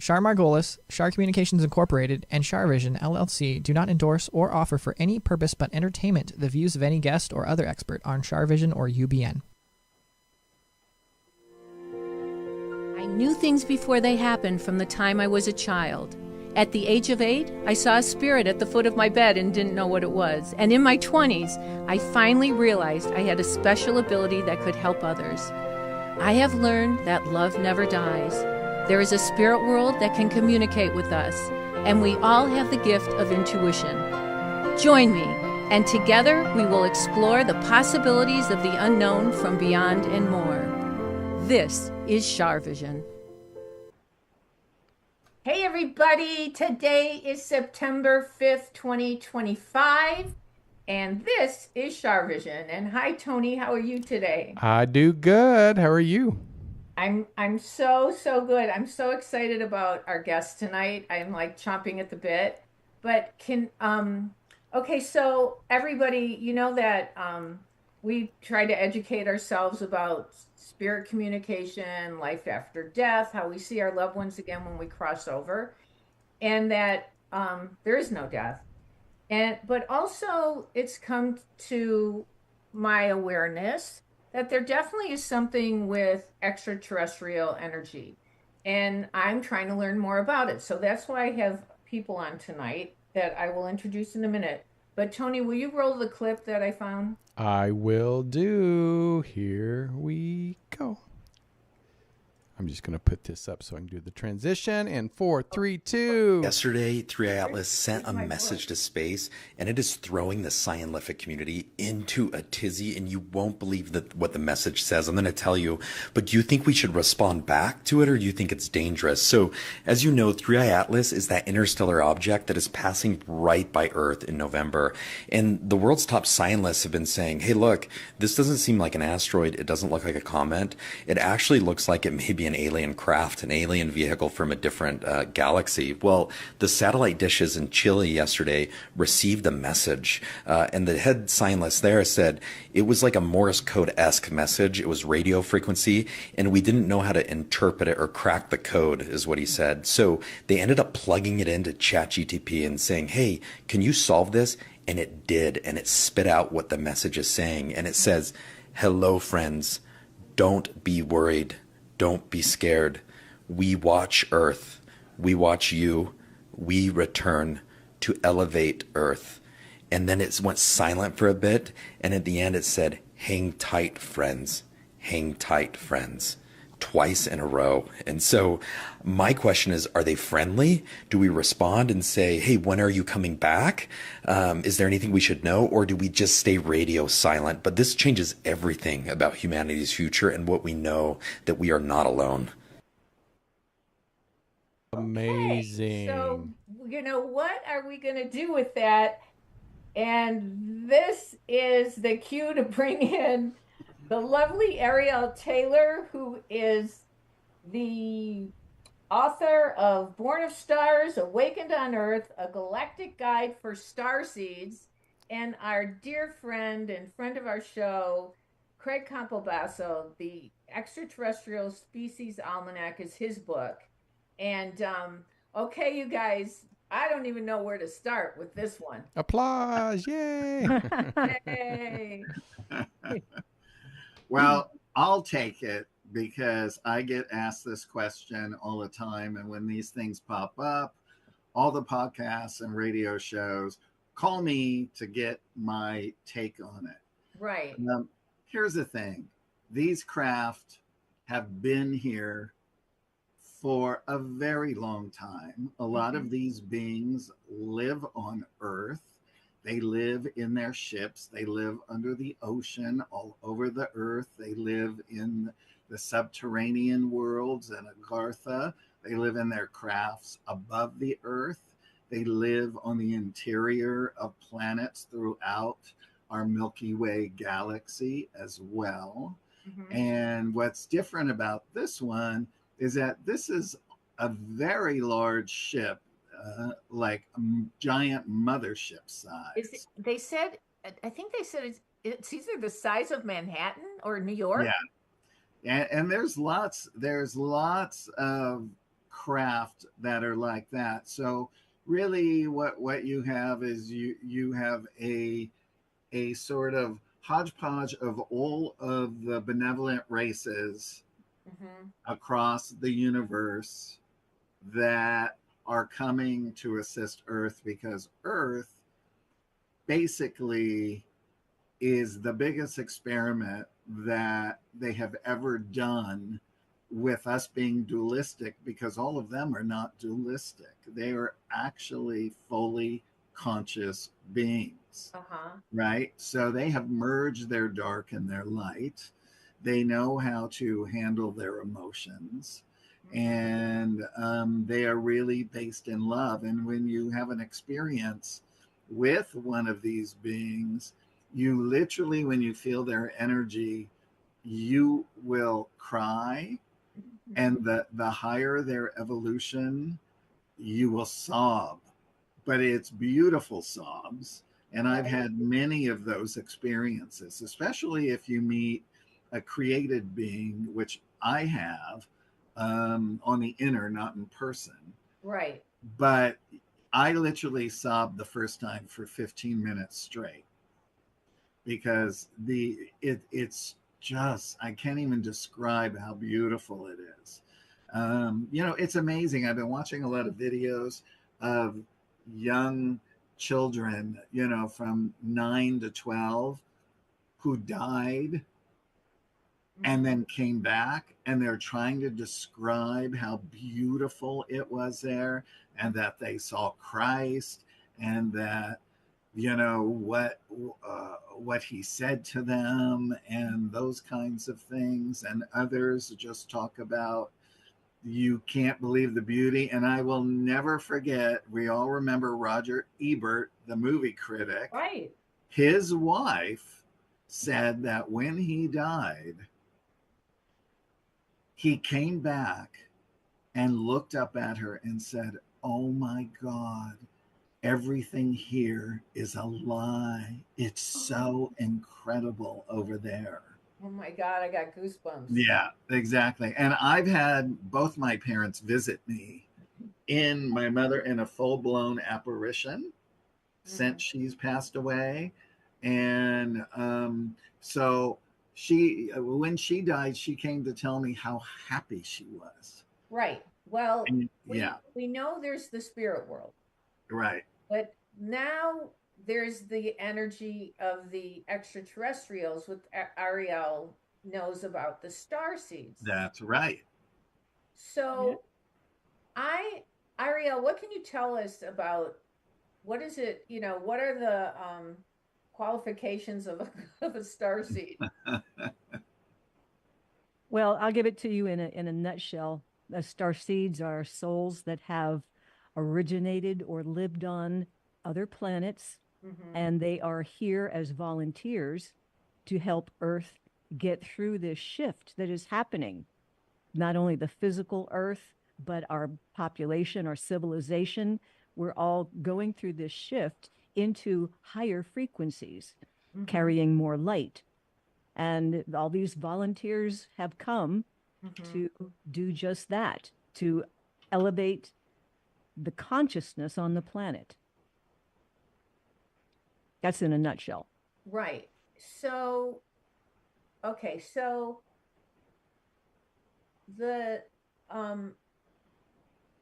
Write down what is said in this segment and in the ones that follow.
Char Margolis, Char Communications Incorporated, and Char Vision LLC do not endorse or offer for any purpose but entertainment the views of any guest or other expert on Char Vision or UBN. I knew things before they happened from the time I was a child. At the age of 8, I saw a spirit at the foot of my bed and didn't know what it was. And in my 20s, I finally realized I had a special ability that could help others. I have learned that love never dies. There is a spirit world that can communicate with us, and we all have the gift of intuition. Join me, and together we will explore the possibilities of the unknown from beyond and more. This is Char Vision. Hey everybody, today is September 5th, 2025, and this is Char Vision. And hi Tony, how are you today? I do good. How are you? I'm so good. I'm so excited about our guest tonight. I'm like chomping at the bit. But okay, so everybody, you know that we try to educate ourselves about spirit communication, life after death, how we see our loved ones again when we cross over, and that there is no death. But also it's come to my awareness that there definitely is something with extraterrestrial energy, and I'm trying to learn more about it. So that's why I have people on tonight that I will introduce in a minute. But Tony, will you roll the clip that I found? I will do. Here we go. I'm just going to put this up so I can do the transition in 4, 3, 2. Yesterday, 3i Atlas sent a message to space, and it is throwing the scientific community into a tizzy, and you won't believe what the message says. I'm going to tell you, but do you think we should respond back to it, or do you think it's dangerous? So, as you know, 3i Atlas is that interstellar object that is passing right by Earth in November, and the world's top scientists have been saying, hey, look, this doesn't seem like an asteroid. It doesn't look like a comet. It actually looks like it may be an alien craft, an alien vehicle from a different galaxy. Well, the satellite dishes in Chile yesterday received a message, and the head scientist there said it was like a Morse code-esque message. It was radio frequency, and we didn't know how to interpret it or crack the code, is what he said. So they ended up plugging it into ChatGPT and saying, hey, can you solve this? And it did, and it spit out what the message is saying. And it says, hello, friends. Don't be worried. Don't be scared. We watch Earth. We watch you. We return to elevate Earth. And then it went silent for a bit. And at the end it said, hang tight, friends. Hang tight, friends. Twice in a row. And so my question is, are they friendly? Do we respond and say, hey, when are you coming back? Is there anything we should know? Or do we just stay radio silent? But this changes everything about humanity's future and what we know, that we are not alone. Amazing. Okay, so, what are we going to do with that? And this is the cue to bring in the lovely Arielle Taylor, who is the author of Born of Stars, Awakened on Earth, a galactic guide for starseeds, and our dear friend and friend of our show, Craig Campobasso, the Extraterrestrial Species Almanac is his book. And okay, you guys, I don't even know where to start with this one. Applause. Yay. Yay. Well, I'll take it because I get asked this question all the time. And when these things pop up, all the podcasts and radio shows call me to get my take on it. Right. Here's the thing. These craft have been here for a very long time. A lot of these beings live on Earth. They live in their ships. They live under the ocean, all over the earth. They live in the subterranean worlds and Agartha. They live in their crafts above the earth. They live on the interior of planets throughout our Milky Way galaxy as well. Mm-hmm. And what's different about this one is that this is a very large ship. Like a giant mothership size. I think they said it's either the size of Manhattan or New York. Yeah, and there's lots of craft that are like that. So really what you have is you have a sort of hodgepodge of all of the benevolent races Mm-hmm. across the universe that are coming to assist Earth, because Earth basically is the biggest experiment that they have ever done with us being dualistic, because all of them are not dualistic. They are actually fully conscious beings, Uh-huh. right? So they have merged their dark and their light. They know how to handle their emotions, Mm-hmm. and they are really based in love. And when you have an experience with one of these beings, you literally, when you feel their energy, you will cry. And the higher their evolution, you will sob, but it's beautiful sobs. And I've Right. had many of those experiences, especially if you meet a created being, which I have, on the inner, not in person. Right. But I literally sobbed the first time for 15 minutes straight, because it's just, I can't even describe how beautiful it is. It's amazing. I've been watching a lot of videos of young children, from 9 to 12, who died and Mm-hmm. then came back, and they're trying to describe how beautiful it was there, and that they saw Christ, and that what he said to them, and those kinds of things. And others just talk about, you can't believe the beauty. And I will never forget, we all remember Roger Ebert, the movie critic. Right. His wife said that when he died, he came back and looked up at her and said, "Oh my God, everything here is a lie. It's so incredible over there." Oh my God, I got goosebumps. Yeah, exactly. And I've had both my parents visit me, in my mother in a full blown apparition Mm-hmm. since she's passed away. And so she, when she died, she came to tell me how happy she was. Right. Well, And we yeah, we know there's the spirit world, right. but now there's the energy of the extraterrestrials, with Ariel knows about the star seeds. That's right. Yeah. So I Ariel, what can you tell us about, what is it, what are the qualifications of of a star seed? Well, I'll give it to you in a nutshell. The star seeds are souls that have originated or lived on other planets, Mm-hmm. and they are here as volunteers to help Earth get through this shift that is happening. Not only the physical Earth, but our population, our civilization, we're all going through this shift into higher frequencies, Mm-hmm. carrying more light. And all these volunteers have come Mm-hmm. to do just that, to elevate the consciousness on the planet. That's in a nutshell. Right. So, okay, so the um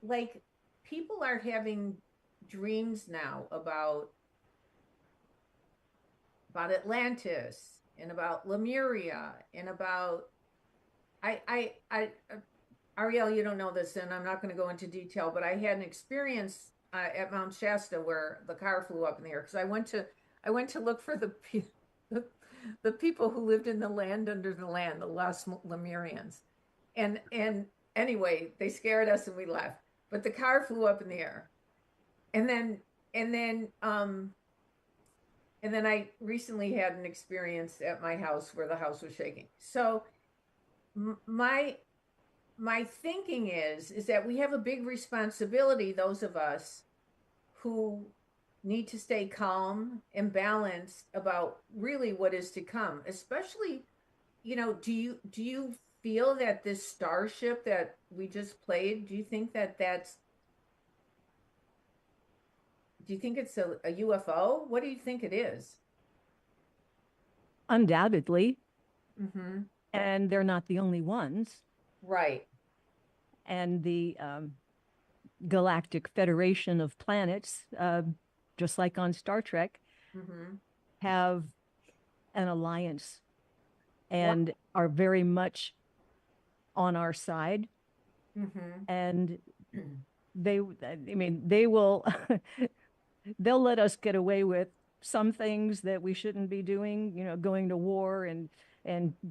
like, people are having dreams now about Atlantis, and about Lemuria, and about, Ariel, you don't know this, and I'm not going to go into detail, but I had an experience at Mount Shasta where the car flew up in the air, because I went to look for the, the people who lived in the land under the land, the lost Lemurians, and anyway, they scared us and we left. But the car flew up in the air, and then and then um and then I recently had an experience at my house where the house was shaking. So my thinking is that we have a big responsibility, those of us who need to stay calm and balanced about really what is to come, especially, do you feel that this starship that we just played, do you think that do you think it's a UFO? What do you think it is? Undoubtedly. Mm-hmm. And they're not the only ones. Right. And the Galactic Federation of Planets, just like on Star Trek, Mm-hmm. have an alliance and are very much on our side. Mm-hmm. And they will, they'll let us get away with some things that we shouldn't be doing, going to war and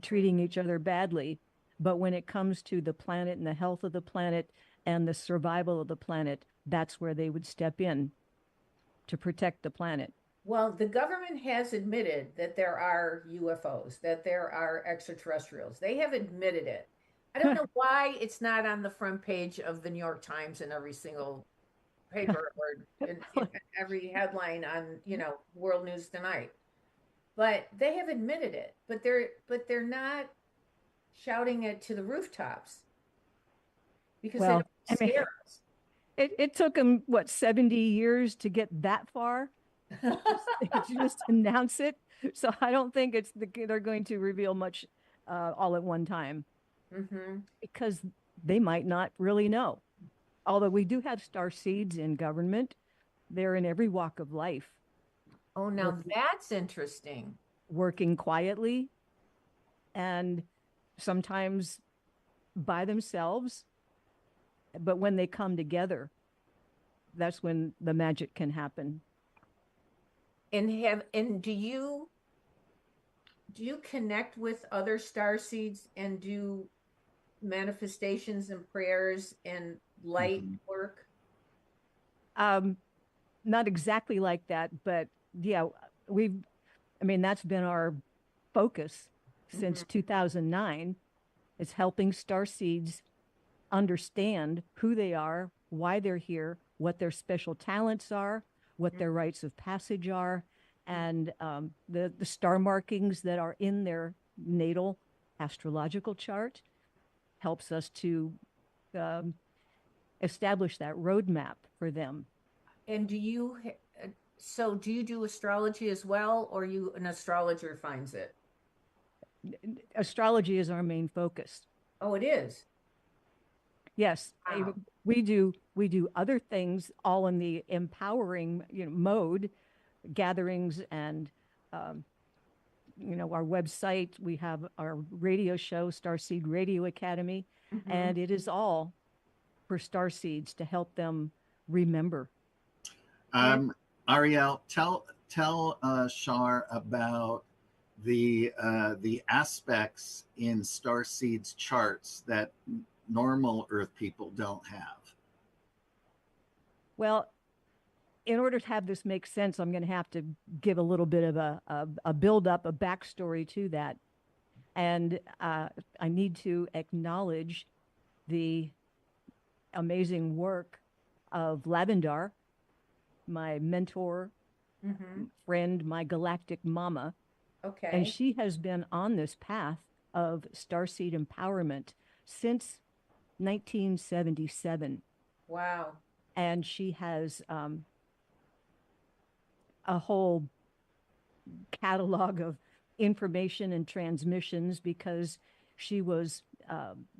treating each other badly. But when it comes to the planet and the health of the planet and the survival of the planet, that's where they would step in to protect the planet. Well, the government has admitted that there are UFOs, that there are extraterrestrials. They have admitted it. I don't know why it's not on the front page of the New York Times in every single paper or in every headline on, World News Tonight. But they have admitted it. But they're not shouting it to the rooftops because they Well, don't scare us. it took them, what, 70 years to get that far to just announce it. So I don't think they're going to reveal much all at one time Mm-hmm. because they might not really know. Although we do have star seeds in government, they're in every walk of life, Oh, now that's interesting. working quietly and sometimes by themselves. But when they come together, that's when the magic can happen. And do you connect with other star seeds and do manifestations and prayers and light work? Not exactly like that, but yeah, that's been our focus since 2009. It's helping star seeds understand who they are, why they're here, what their special talents are, what their rites of passage are, and the star markings that are in their natal astrological chart helps us to establish that roadmap for them. And do you do astrology as well, or an astrologer finds it? Astrology is our main focus. Oh, it is. Yes, Wow. we do other things all in the empowering mode, gatherings and our website. We have our radio show, Starseed Radio Academy, and it is all for star seeds to help them remember. Arielle, tell Char about the aspects in Starseed's charts that normal Earth people don't have. Well, in order to have this make sense, I'm going to have to give a little bit of a build up, a backstory to that. And I need to acknowledge the amazing work of Lavendar, my mentor, friend, my galactic mama. Okay. And she has been on this path of starseed empowerment since 1977. Wow. And she has a whole catalog of information and transmissions because she was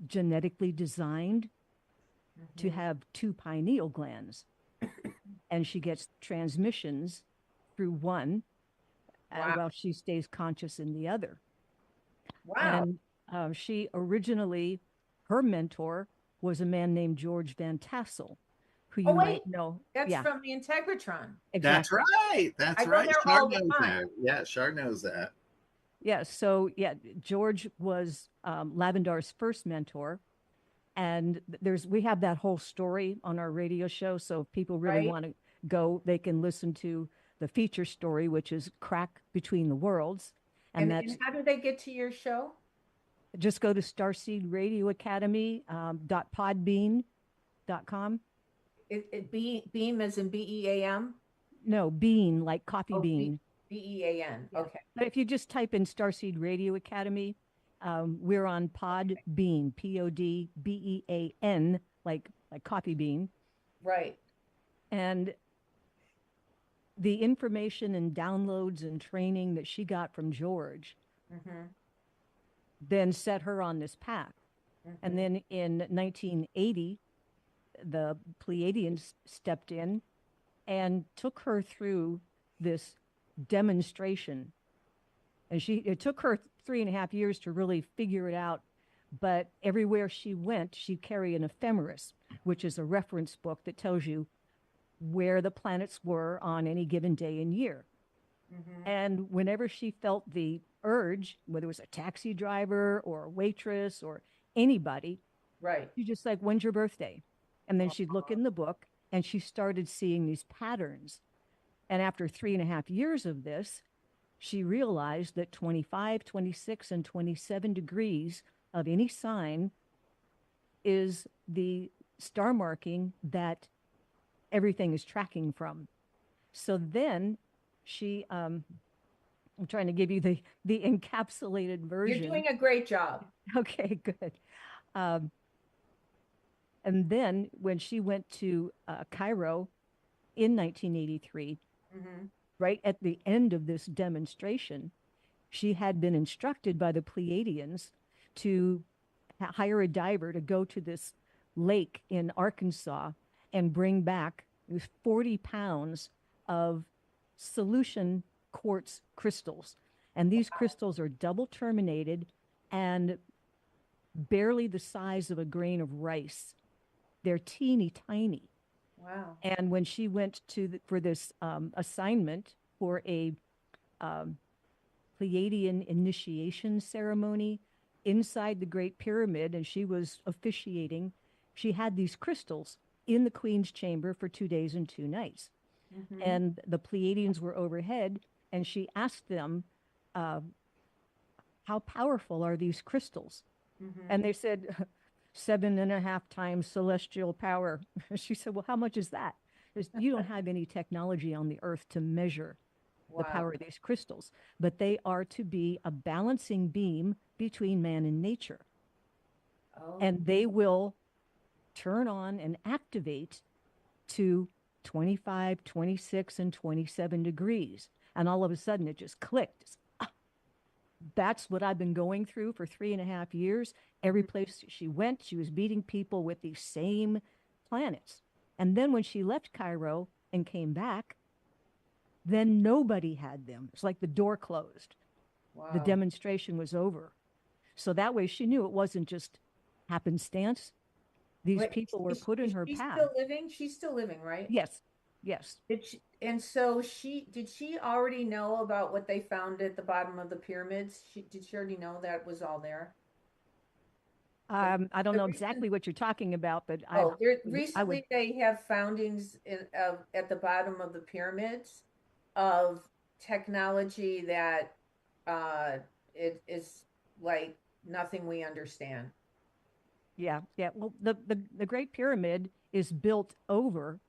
genetically designed to have 2 pineal glands. And she gets transmissions through one while she stays conscious in the other. Wow. And she originally, her mentor was a man named George Van Tassel, who you might know. That's from the Integratron. Exactly. That's right. That's right. Char knows that. Yeah, Char knows that. Yeah. So yeah, George was Lavendar's first mentor, and we have that whole story on our radio show. So if people really want to go, they can listen to the feature story, which is Crack Between the Worlds. And how do they get to your show? Just go to Starseed Radio Academy .podbean.com. Beam as in BEAM? No, bean, like coffee bean. BEAN. Okay. But if you just type in Starseed Radio Academy, We're on Podbean, Podbean, like coffee bean. Right. And the information and downloads and training that she got from George then set her on this path. And then in 1980, the Pleiadians stepped in and took her through this demonstration. And it took her 3.5 years to really figure it out. But everywhere she went, she'd carry an ephemeris, which is a reference book that tells you where the planets were on any given day and year. And whenever she felt the urge, whether it was a taxi driver or a waitress or anybody, Right. she just like, when's your birthday? And then she'd look in the book and she started seeing these patterns. And after 3.5 years of this, she realized that 25, 26, and 27 degrees of any sign is the star marking that everything is tracking from. So then she, I'm trying to give you the encapsulated version. You're doing a great job. Okay, good. And then when she went to Cairo in 1983, right at the end of this demonstration, she had been instructed by the Pleiadians to hire a diver to go to this lake in Arkansas and bring back 40 pounds of solution quartz crystals. And these crystals are double terminated and barely the size of a grain of rice. They're teeny tiny. Wow. And when she went for this assignment for a Pleiadian initiation ceremony inside the Great Pyramid, and she was officiating, she had these crystals in the Queen's chamber for 2 days and 2 nights. And the Pleiadians were overhead, and she asked them, how powerful are these crystals? And they said, 7.5 times celestial power. She said, well, how much is that? You don't have any technology on the earth to measure the power of these crystals, but they are to be a balancing beam between man and nature. And they will turn on and activate to 25, 26, and 27 degrees. And all of a sudden it just clicked. That's what I've been going through for 3.5 years. Every place she went, she was meeting people with these same planets. And then when she left Cairo and came back, then nobody had them. It's like the door closed. The demonstration was over. So that way she knew it wasn't just happenstance. These people were put in her path. Still living? She's still living, right? Yes. Yes. And so did she already know about what they found at the bottom of the pyramids? Did she already know that was all there? I don't know exactly what you're talking about, but recently they have foundings at the bottom of the pyramids of technology that it is like nothing we understand. Yeah. Well, the Great Pyramid is built over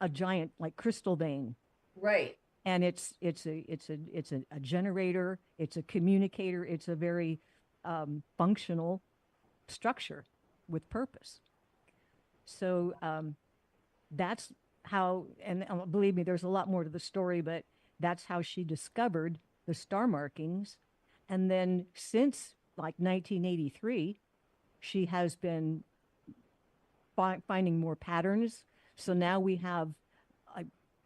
a giant like crystal vein. Right. And it's a generator, it's a communicator, it's a very functional structure with purpose. So that's how, and believe me, there's a lot more to the story, but that's how she discovered the star markings. And then since like 1983, she has been finding more patterns. So now we have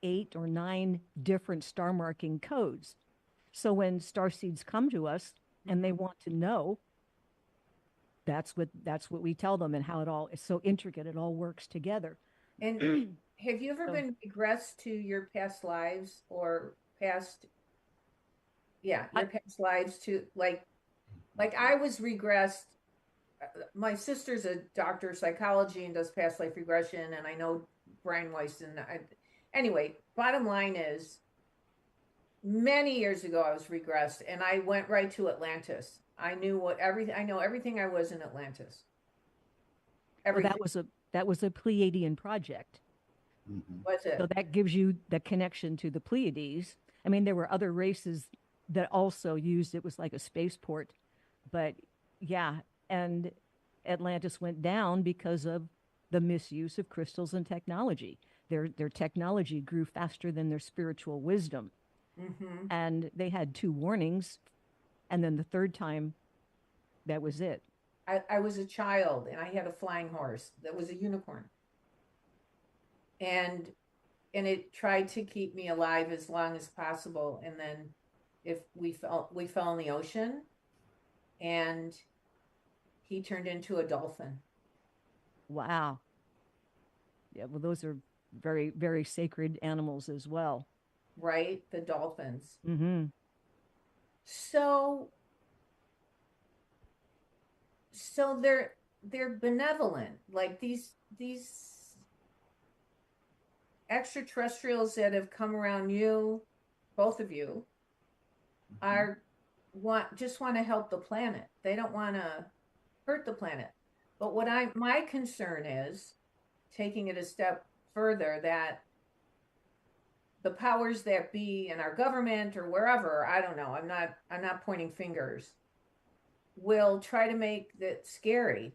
8 or 9 different star marking codes. So when starseeds come to us and they want to know, that's what we tell them, and how it all is so intricate. It all works together. And have you ever been regressed to your past lives or past lives to like I was regressed. My sister's a doctor of psychology and does past life regression, and I know Brian Weiss. Anyway, bottom line is, many years ago I was regressed, and I went right to Atlantis. I know everything I was in Atlantis. Everything. Well, that was a Pleiadian project. Was it? So that gives you the connection to the Pleiades. I mean, there were other races that also used it was like a spaceport, but Yeah, and Atlantis went down because of the misuse of crystals and technology. Their technology grew faster than their spiritual wisdom. Mm-hmm. And they had 2 warnings, and then the third time, that was it. I was a child and I had a flying horse that was a unicorn. And it tried to keep me alive as long as possible. And then if we fell in the ocean and he turned into a dolphin. Wow. Yeah, well, those are very, very sacred animals as well. Right? The dolphins. Mm-hmm. So they're benevolent. Like these extraterrestrials that have come around you, both of you, are want to help the planet. They don't want to hurt the planet. But my concern is taking it a step further, that the powers that be in our government or wherever, I don't know, I'm not pointing fingers, will try to make that scary.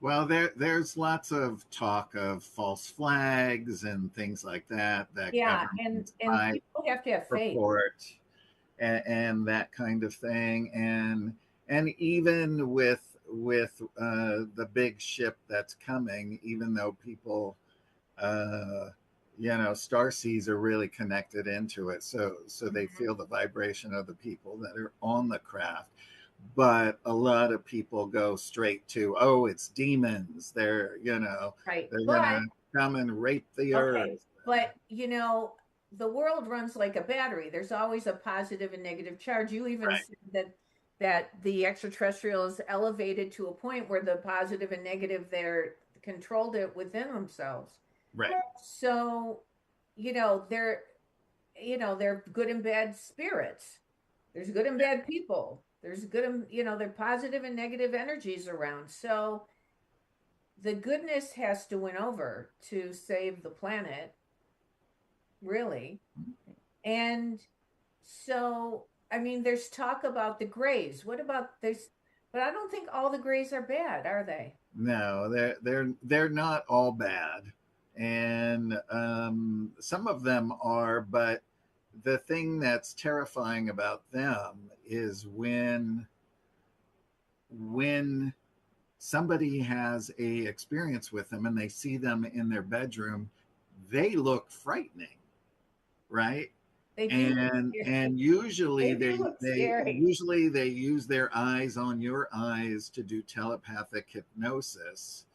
Well, there's lots of talk of false flags and things like that Yeah, governments and might people have to have faith. report, and that kind of thing, and even with the big ship that's coming, even though people, uh, Starseeds are really connected into it, so they feel the vibration of the people that are on the craft. But a lot of people go straight to, oh, it's demons. Right. They're But gonna come and rape the okay, earth. but the world runs like a battery. There's always a positive and negative charge. You even Right. said that the extraterrestrials elevated to a point where the positive and negative, they're controlled it within themselves. Right. So, they're they're good and bad spirits. There's good and bad people. There's good and they're positive and negative energies around. So the goodness has to win over to save the planet, really. And so, I mean, there's talk about the grays. What about this? But I don't think all the grays are bad, are they? No, they're not all bad, and some of them are. But the thing that's terrifying about them is when somebody has a experience with them and they see them in their bedroom, they look frightening, right? They do look and scary. and usually They do they look they scary. usually they use their eyes on your eyes to do telepathic hypnosis,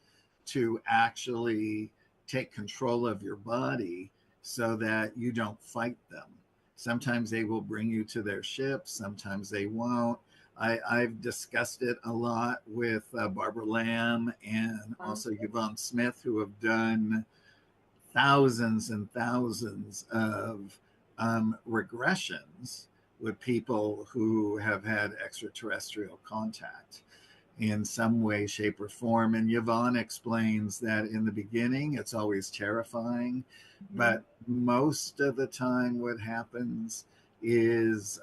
to actually take control of your body so that you don't fight them. Sometimes they will bring you to their ship, sometimes they won't. I've discussed it a lot with Barbara Lamb and also Yvonne Smith, who have done thousands and thousands of regressions with people who have had extraterrestrial contact in some way, shape, or form. And Yvonne explains that in the beginning, it's always terrifying, but most of the time, what happens is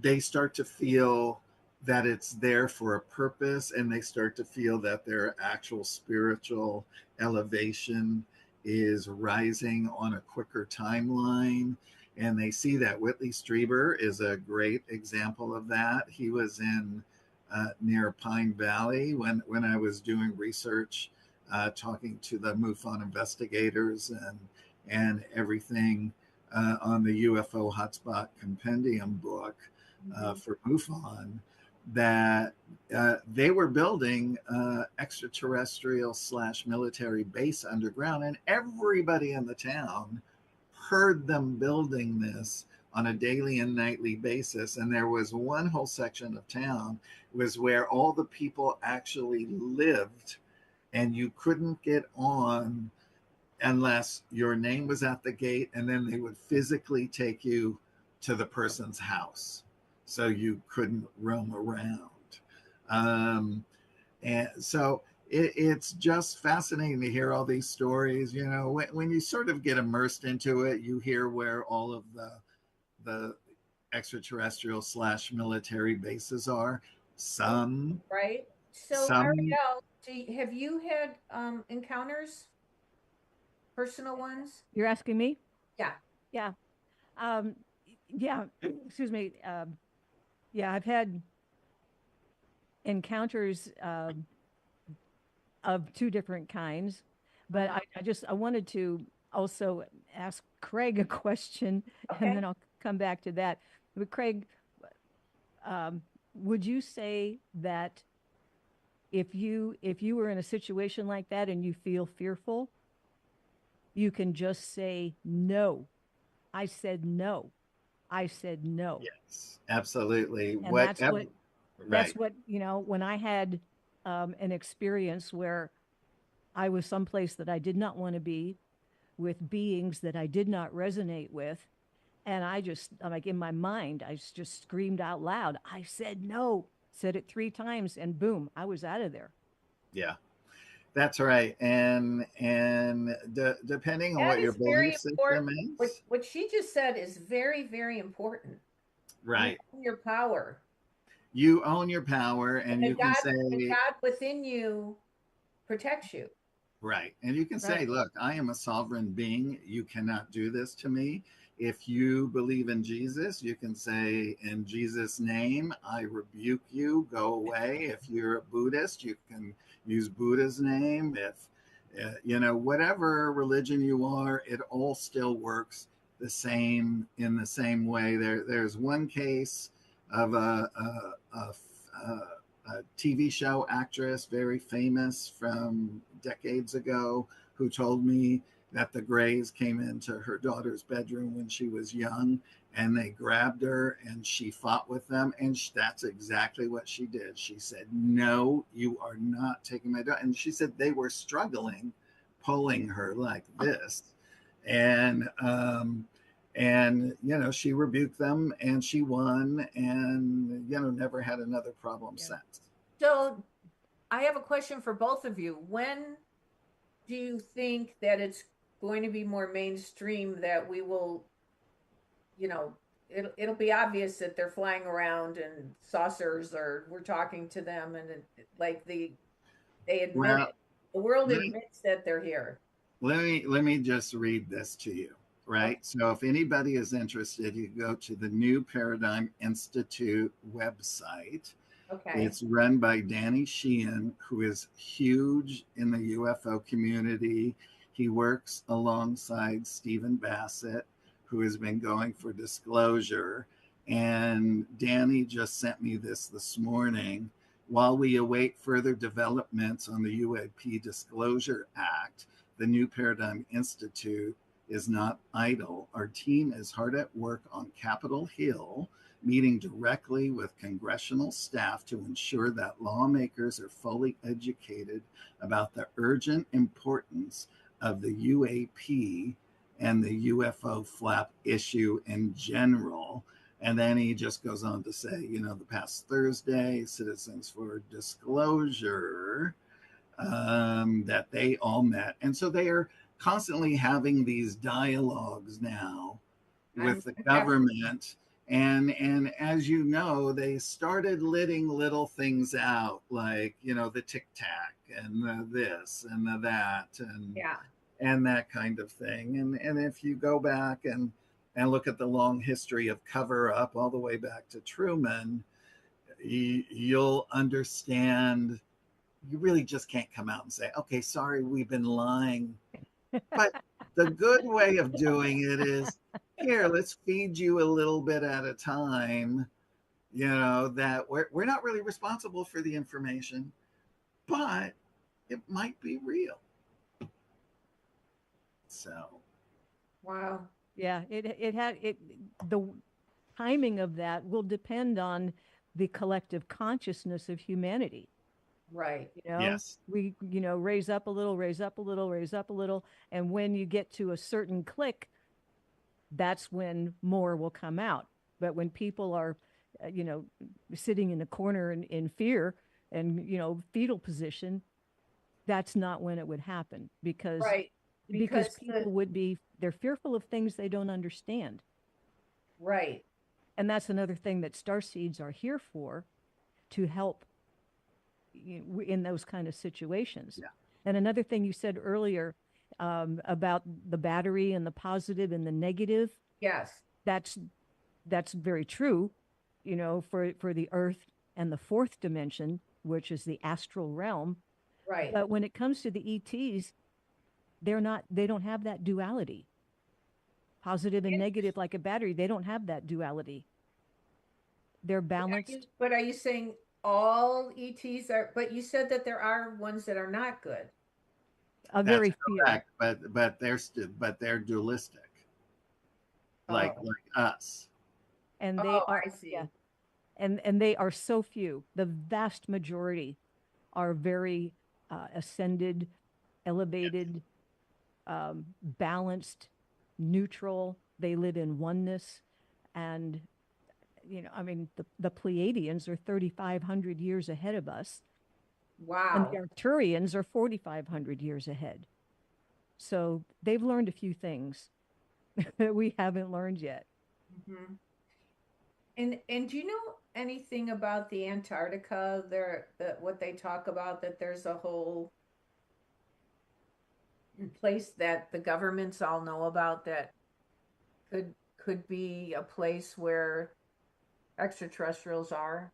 they start to feel that it's there for a purpose, and they start to feel that their actual spiritual elevation is rising on a quicker timeline. And they see that. Whitley Strieber is a great example of that. He was in near Pine Valley when I was doing research, talking to the MUFON investigators and everything on the UFO Hotspot Compendium book for MUFON, that they were building extraterrestrial / military base underground, and everybody in the town heard them building this on a daily and nightly basis. And there was one whole section of town was where all the people actually lived, and you couldn't get on unless your name was at the gate, and then they would physically take you to the person's house, so you couldn't roam around. And so it's just fascinating to hear all these stories. When you sort of get immersed into it, you hear where all of the extraterrestrial / military bases are. Some, Right. So some, Ariel, have you had encounters, personal ones? You're asking me? Yeah. Yeah. Um, yeah. Excuse me. Yeah, I've had encounters of two different kinds, but I wanted to also ask Craig a question, and Okay. then I'll come back to that. But Craig, would you say that if you were in a situation like that and you feel fearful, you can just say no? I said no. I said no. yes, absolutely. And Whatever, that's right. what, when I had an experience where I was someplace that I did not want to be with beings that I did not resonate with. And I'm like, in my mind, I just screamed out loud. I said no, said it 3 times, and boom, I was out of there. Yeah, that's right. And depending on That what your is very belief system important. is, What she just said is very, very important. You right? own your power. You own your power, And and you can the say, God within you protects you. right. And you can say, Right. look, I am a sovereign being. You cannot do this to me. If you believe in Jesus, you can say, in Jesus' name, I rebuke you, go away. If you're a Buddhist, you can use Buddha's name. If, whatever religion you are, it all still works the same in the same way. There's one case of a TV show actress, very famous from decades ago, who told me that the Greys came into her daughter's bedroom when she was young and they grabbed her and she fought with them. And that's exactly what she did. She said, no, you are not taking my daughter. And she said they were struggling, pulling her like this. And, she rebuked them and she won and, never had another problem since. So I have a question for both of you. When do you think that it's going to be more mainstream that we will, it'll be obvious that they're flying around in saucers or we're talking to them and like they admit Well, it. The world let me, admits that they're here. let me just read this to you, Okay. right? So if anybody is interested, you go to the New Paradigm Institute website. Okay. It's run by Danny Sheehan, who is huge in the UFO community. He works alongside Stephen Bassett, who has been going for disclosure. And Danny just sent me this morning. While we await further developments on the UAP Disclosure Act, the New Paradigm Institute is not idle. Our team is hard at work on Capitol Hill, meeting directly with congressional staff to ensure that lawmakers are fully educated about the urgent importance of the UAP and the UFO flap issue in general. And then he just goes on to say, the past Thursday, Citizens for Disclosure, that they all met. And so they are constantly having these dialogues now with the government. And as you know, they started letting little things out like, the tic tac and the this and the that Yeah. and that kind of thing. And if you go back and look at the long history of cover up all the way back to Truman, you'll understand. You really just can't come out and say, okay, sorry, we've been lying. But the good way of doing it is, here, let's feed you a little bit at a time, that we're not really responsible for the information, but it might be real. So, Wow. Yeah, the timing of that will depend on the collective consciousness of humanity. Right. yes. We, raise up a little, raise up a little, raise up a little. And when you get to a certain click, that's when more will come out. But when people are, sitting in a corner in fear and, fetal position, that's not when it would happen because Right. because people they're fearful of things they don't understand. Right. And that's another thing that starseeds are here for, to help in those kind of situations. Yeah. And another thing you said earlier, about the battery and the positive and the negative, Yes. that's very true, for the earth and the fourth dimension, which is the astral realm. Right. But when it comes to the ETs, they don't have that duality. Positive and negative, like a battery, they don't have that duality. They're balanced. But are you saying all ETs are, but you said that there are ones that are not good. A That's very few. correct, but they're dualistic, like us. And they Oh, are, I see. yeah, and they are so few. The vast majority are very ascended, elevated, balanced, neutral. They live in oneness. And, I mean, the Pleiadians are 3,500 years ahead of us. And Wow. the Arcturians are 4,500 years ahead. So they've learned a few things that we haven't learned yet. Mm-hmm. And do you know anything about the Antarctica? What they talk about, that there's a whole place that the governments all know about that could be a place where extraterrestrials are.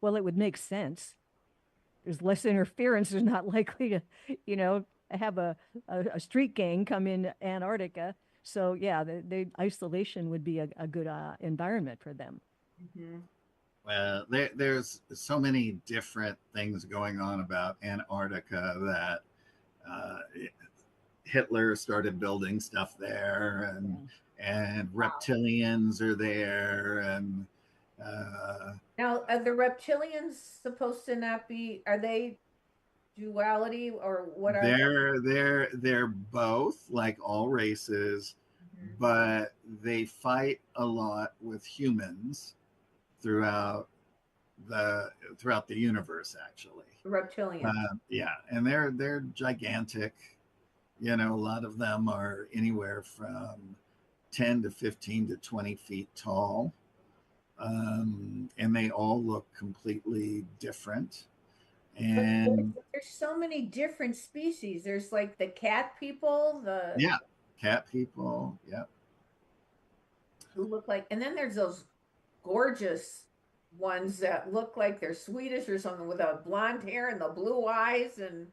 Well, it would make sense. There's less interference. There's not likely to, have a street gang come in Antarctica. So yeah, the isolation would be a good environment for them. Mm-hmm. Well, there's so many different things going on about Antarctica that Hitler started building stuff there, and reptilians are there, and Now, are the reptilians supposed to not be? Are they duality, or what are they? they're both, like all races, Mhm. but they fight a lot with humans throughout the universe, actually. The reptilians. Yeah, and they're gigantic. A lot of them are anywhere from 10 to 15 to 20 feet tall. And they all look completely different. But And there's so many different species. There's like the cat people, yeah, cat people. Yep. who look like, and then there's those gorgeous ones that look like they're Swedish or something, with the blonde hair and the blue eyes, and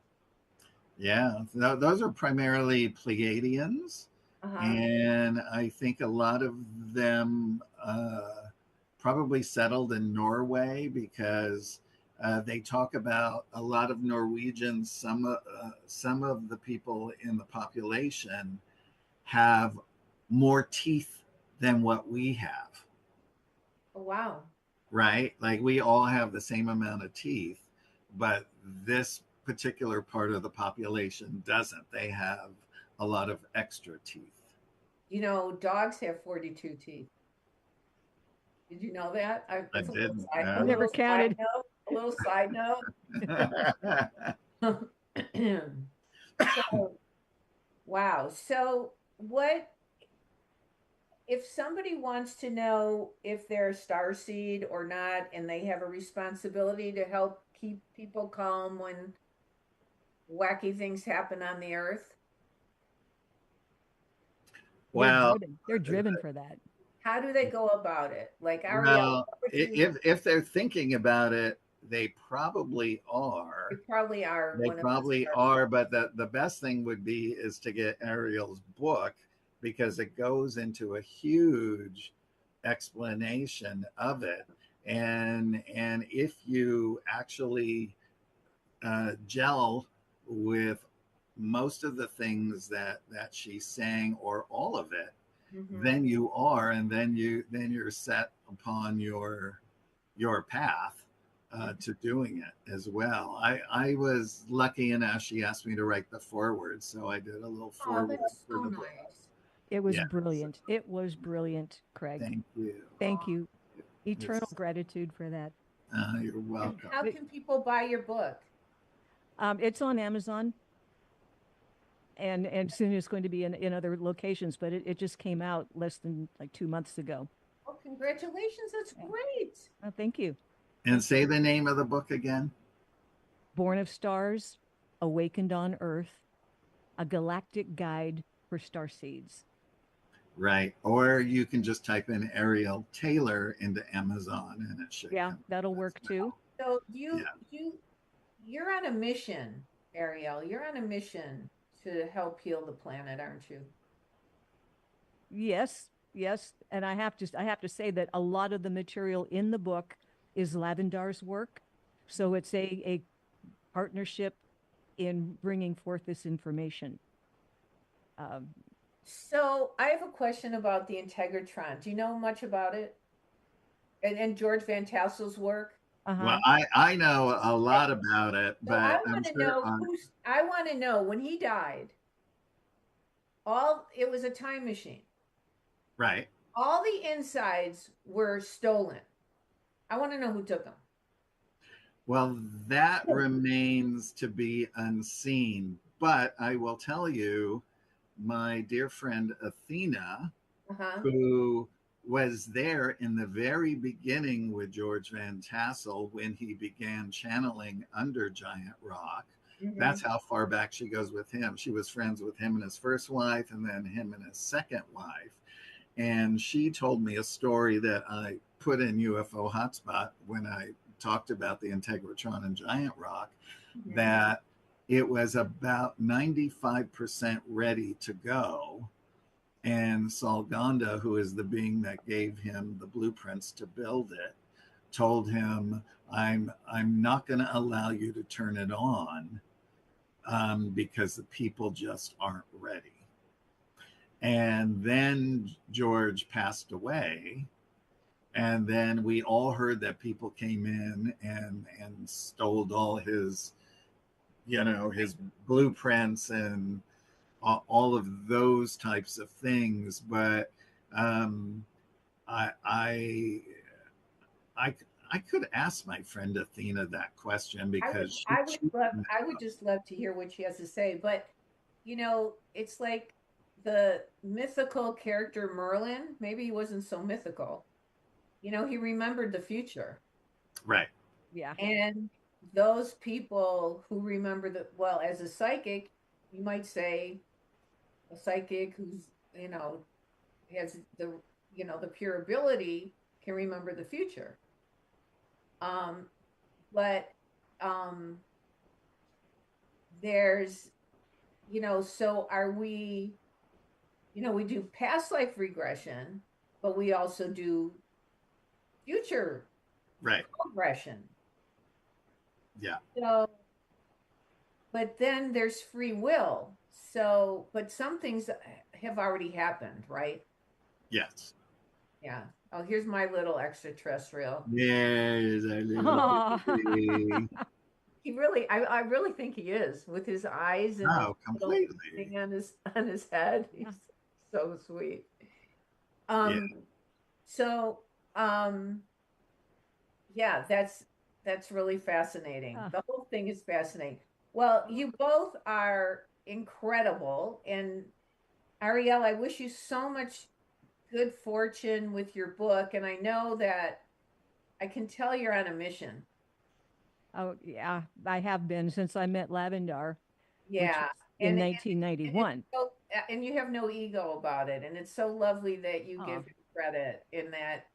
Yeah, those are primarily Pleiadians. And I think a lot of them probably settled in Norway, because they talk about a lot of Norwegians. Some of the people in the population have more teeth than what we have. oh wow. Right? Like, we all have the same amount of teeth, but this particular part of the population doesn't. They have a lot of extra teeth. Dogs have 42 teeth. Did you know that? I didn't. I never counted. A little side note. So, wow. So what if somebody wants to know if they're starseed or not, and they have a responsibility to help keep people calm when wacky things happen on the earth? Well, they're driven for that. How do they go about it? Like, Arielle, well, if they're thinking about it, they probably are. they probably are. They probably are, but the best thing would be is to get Arielle's book, because it goes into a huge explanation of it. And if you actually gel with most of the things that she's saying, or all of it, then you are, and then you're set upon your path to doing it as well. I was lucky enough, she asked me to write the foreword, so I did a little foreword for the book. It was brilliant. It was brilliant, Craig. Thank you. Thank you. Eternal gratitude for that. You're welcome. How can people buy your book? It's on Amazon. and soon it's going to be in other locations, but it just came out less than like 2 months ago. Oh, congratulations. That's great. Oh, thank you. And say the name of the book again. Born of Stars, Awakened on Earth, a galactic guide for starseeds. Right. Or you can just type in Arielle Taylor into Amazon and it should Yeah, come that'll up work as too. So Yeah. you're on a mission, Arielle. You're on a mission to help heal the planet, aren't you? Yes, yes, and I have to say that a lot of the material in the book is Lavendar's work, so it's a partnership in bringing forth this information. Um, So I have a question about the Integratron. Do you know much about it? And George Van Tassel's work? Well, uh-huh. I know a lot about it, So I but I'm want to sure know I want to know when he died, it was a time machine. right. All the insides were stolen. I want to know who took them. Well, that remains to be unseen. But I will tell you, my dear friend Athena, Uh-huh. who was there in the very beginning with George Van Tassel when he began channeling under Giant Rock. Mm-hmm. That's how far back she goes with him. She was friends with him and his first wife, and then him and his second wife. And she told me a story that I put in UFO Hotspot when I talked about the Integratron and Giant Rock, Mm-hmm. that it was about 95% ready to go. And Salganda, who is the being that gave him the blueprints to build it, told him, I'm not going to allow you to turn it on because the people just aren't ready. And then George passed away. And then we all heard that people came in and stole all his, his blueprints and all of those types of things. But I, I, I could ask my friend Athena that question because I would just love to hear what she has to say. But it's like the mythical character Merlin. Maybe he wasn't so mythical. He remembered the future. Right. Yeah. And those people who remember well, as a psychic, you might say a psychic who's, has the pure ability can remember the future. But there's, so are we, we do past life regression, but we also do future regression. Yeah. So, but then there's free will. So, but some things have already happened, right? Yes. Yeah. Oh, here's my little extraterrestrial. Yes, I live. He really, I really think he is, with his eyes and his completely thing on his head. He's so sweet. So, yeah, that's really fascinating. The whole thing is fascinating. Well, you both are incredible, and Arielle, I wish you so much good fortune with your book, and I know that I can tell you're on a mission. Oh, yeah, I have been since I met Lavendar. Yeah. In 1991. And you have no ego about it. And it's so lovely that you give him credit in that.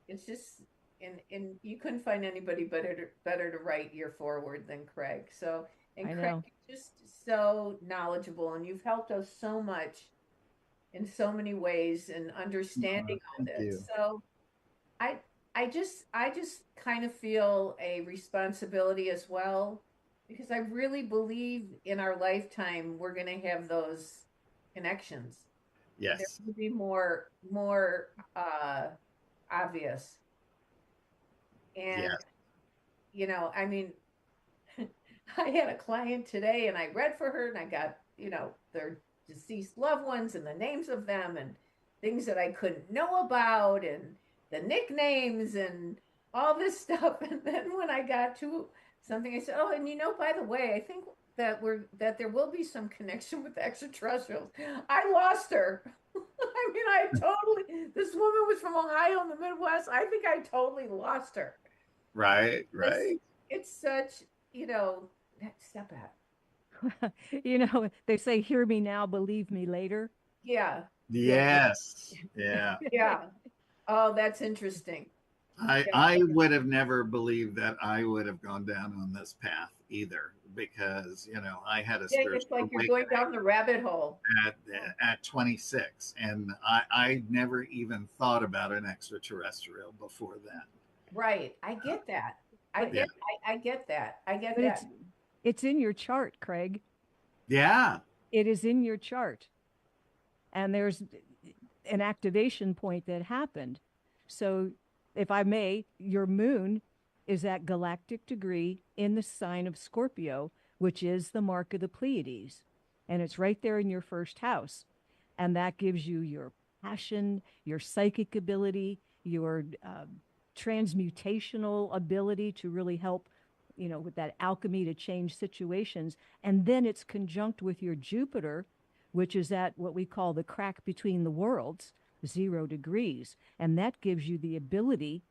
It's just, and you couldn't find anybody better to write your foreword than Craig. So, and Craig is just so knowledgeable, and you've helped us so much in so many ways in understanding all this. So I just kind of feel a responsibility as well, because I really believe in our lifetime we're going to have those connections. Yes. They're going to be more obvious. And I mean, I had a client today, and I read for her, and I got their deceased loved ones and the names of them and things that I couldn't know about, and the nicknames and all this stuff. And then when I got to something, I said, oh, and by the way, I think that there will be some connection with extraterrestrials. I lost her. I mean, this woman was from Ohio in the Midwest. I think I totally lost her. Right, right. It's such, step back. They say, hear me now, believe me later. Yeah. Yes. Yeah. Yeah. Oh, that's interesting. I would have never believed that I would have gone down on this path either, because I had a spiritual It's like you're going down the rabbit hole at 26, and I never even thought about an extraterrestrial before then. Right. I get that. I get that. I get But that. it's in your chart, Craig. Yeah. It is in your chart. And there's an activation point that happened. So, if I may, your moon is at galactic degree in the sign of Scorpio, which is the mark of the Pleiades. And it's right there in your first house. And that gives you your passion, your psychic ability, your transmutational ability to really help, with that alchemy to change situations. And then it's conjunct with your Jupiter, which is at what we call the crack between the worlds, 0 degrees. And that gives you the ability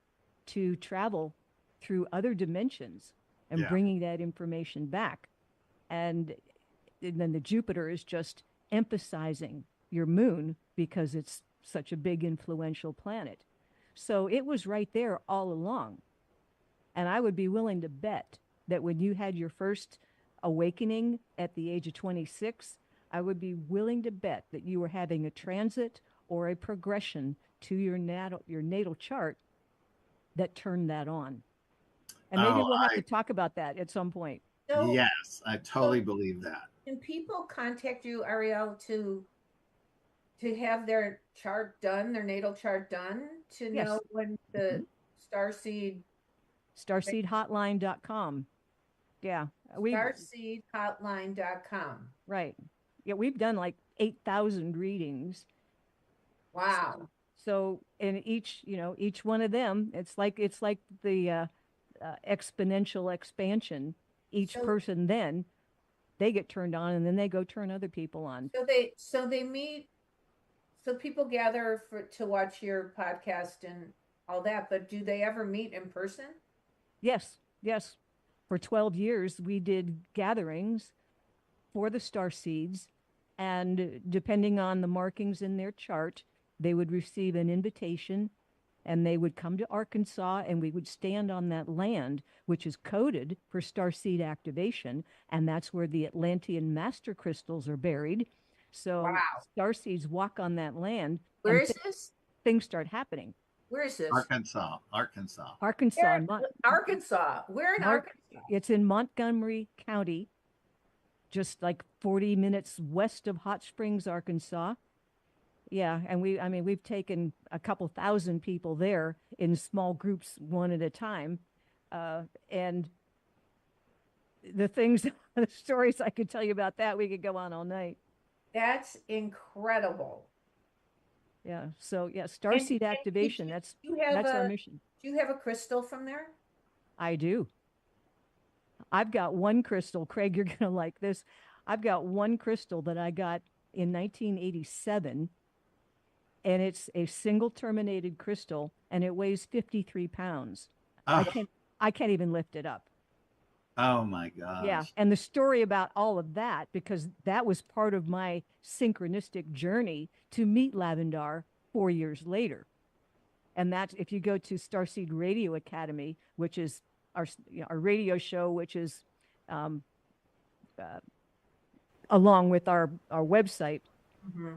to travel through other dimensions and bringing that information back. And then the Jupiter is just emphasizing your moon because it's such a big influential planet. So it was right there all along. And I would be willing to bet that when you had your first awakening at the age of 26, I would be willing to bet that you were having a transit or a progression to your natal chart that turned that on. And maybe we'll have to talk about that at some point. So, yes, I totally believe that. Can people contact you, Arielle, to have their chart done, their natal chart done, to know when the Starseedhotline.com. Yeah. Starseedhotline.com. Right. Yeah, we've done like 8,000 readings. Wow. So in each one of them, it's like the exponential expansion. Each person then they get turned on, and then they go turn other people on. So they meet. So people gather to watch your podcast and all that, but do they ever meet in person? Yes. For 12 years, we did gatherings for the Starseeds, and depending on the markings in their chart, they would receive an invitation, and they would come to Arkansas, and we would stand on that land, which is coded for Starseed activation, and that's where the Atlantean master crystals are buried. So Starseeds walk on that land. Where is this? Things start happening. Where is this? Arkansas. Arkansas. Where in Arkansas? It's in Montgomery County, just like 40 minutes west of Hot Springs, Arkansas. Yeah, and we've taken a couple thousand people there in small groups, one at a time, and the stories I could tell you about that, we could go on all night. That's incredible. Yeah. So yeah, Starseed activation. That's our mission. Do you have a crystal from there? I do. I've got one crystal, Craig. You're gonna like this. I've got one crystal that I got in 1987. And it's a single terminated crystal, and it weighs 53 pounds. Oh. I can't even lift it up. Oh my gosh. Yeah. And the story about all of that, because that was part of my synchronistic journey to meet Lavendar 4 years later. And that's, if you go to Starseed Radio Academy, which is our radio show, which is along with our website. Mm-hmm.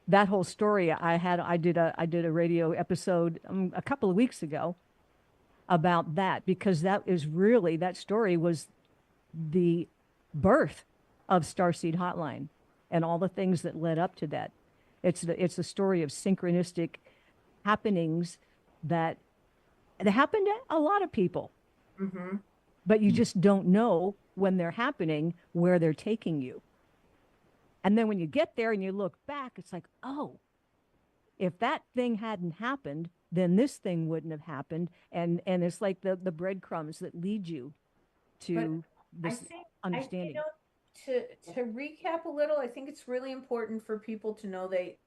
That whole story I did a radio episode a couple of weeks ago about that, because that story was the birth of Starseed Hotline and all the things that led up to that. It's a story of synchronistic happenings that happen to a lot of people, mm-hmm. but you just don't know when they're happening, where they're taking you. And then when you get there and you look back, it's like, oh, if that thing hadn't happened, then this thing wouldn't have happened. And it's like the breadcrumbs that lead you to this understanding. to recap a little, I think it's really important for people to know they,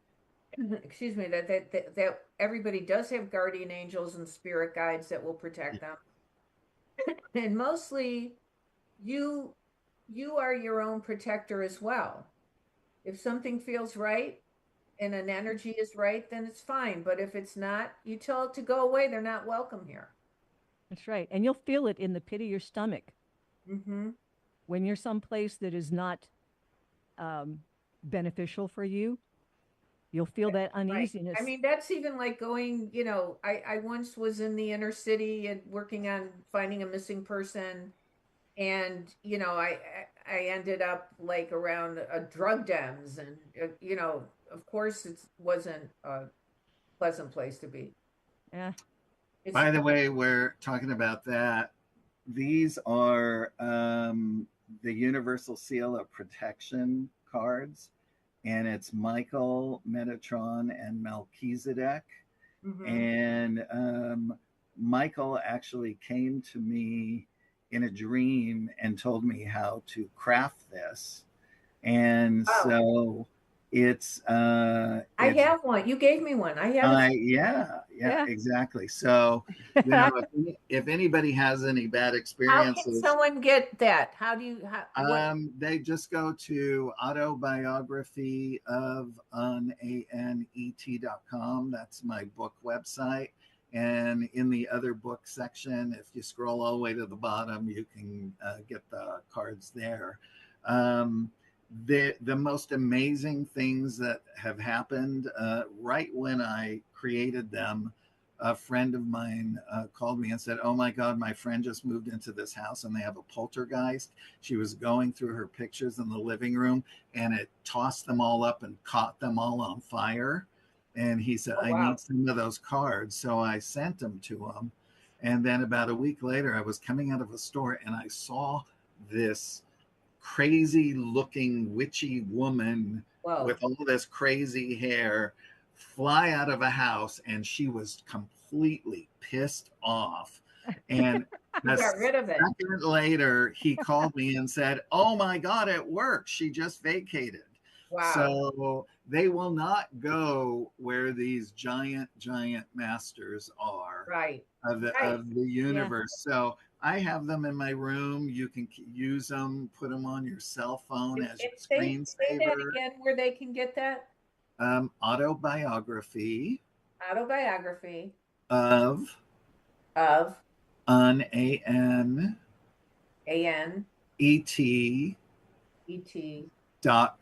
excuse me, that everybody does have guardian angels and spirit guides that will protect them. And mostly you are your own protector as well. If something feels right and an energy is right, then it's fine. But if it's not, you tell it to go away. They're not welcome here. That's right. And you'll feel it in the pit of your stomach. Mm-hmm. When you're someplace that is not beneficial for you, you'll feel that uneasiness. Right. I mean, that's even like going, you know, I once was in the inner city and working on finding a missing person. And, you know, I ended up like around drug dens and, you know, of course it wasn't a pleasant place to be. Yeah. By the way, we're talking about that. These are the Universal Seal of Protection cards, and it's Michael, Metatron, and Melchizedek. Mm-hmm. And Michael actually came to me in a dream and told me how to craft this. And so it's I have one. You gave me one. I have it. Yeah, exactly. So, you know, if anybody has any bad experiences, how can someone get that? How do you they just go to autobiography of unanet.com. That's my book website. And in the other book section, if you scroll all the way to the bottom, you can get the cards there. The most amazing things that have happened right when I created them, a friend of mine called me and said, "Oh my God, my friend just moved into this house and they have a poltergeist." She was going through her pictures in the living room and it tossed them all up and caught them all on fire. And he said, "I need some of those cards." So I sent them to him. And then about a week later, I was coming out of a store and I saw this crazy looking witchy woman with all this crazy hair fly out of a house, and she was completely pissed off. And got rid of it. A second later, he called me and said, "Oh my God, it worked. She just vacated." Wow. So they will not go where these giant masters are of the universe. Yeah. So I have them in my room. You can use them, put them on your cell phone as your screensaver. Say that again, where they can get that? Autobiography of UNANET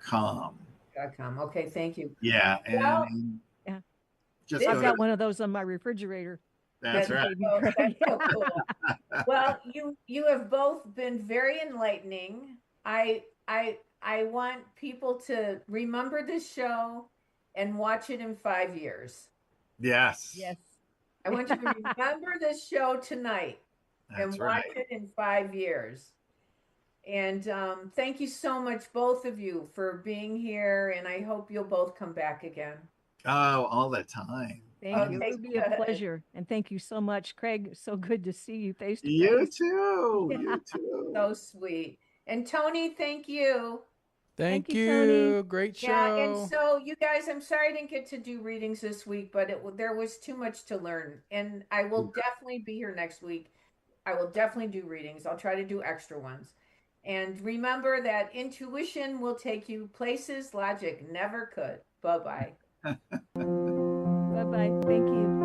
.com. Okay, thank you. Yeah, I've got one of those on my refrigerator. That's right. That's so cool. Well, you have both been very enlightening. I want people to remember this show and watch it in 5 years. Yes. I want you to remember this show tonight and watch it in 5 years. And thank you so much, both of you, for being here. And I hope you'll both come back again. Oh, all the time. Thank you. It would be a pleasure. And thank you so much, Craig. So good to see you face to face. You too. You too. So sweet. And Tony, thank you. Thank you. Tony. Great show. Yeah, and so you guys, I'm sorry I didn't get to do readings this week, but there was too much to learn. And I will definitely be here next week. I will definitely do readings. I'll try to do extra ones. And remember that intuition will take you places logic never could. Bye-bye. Bye-bye. Thank you.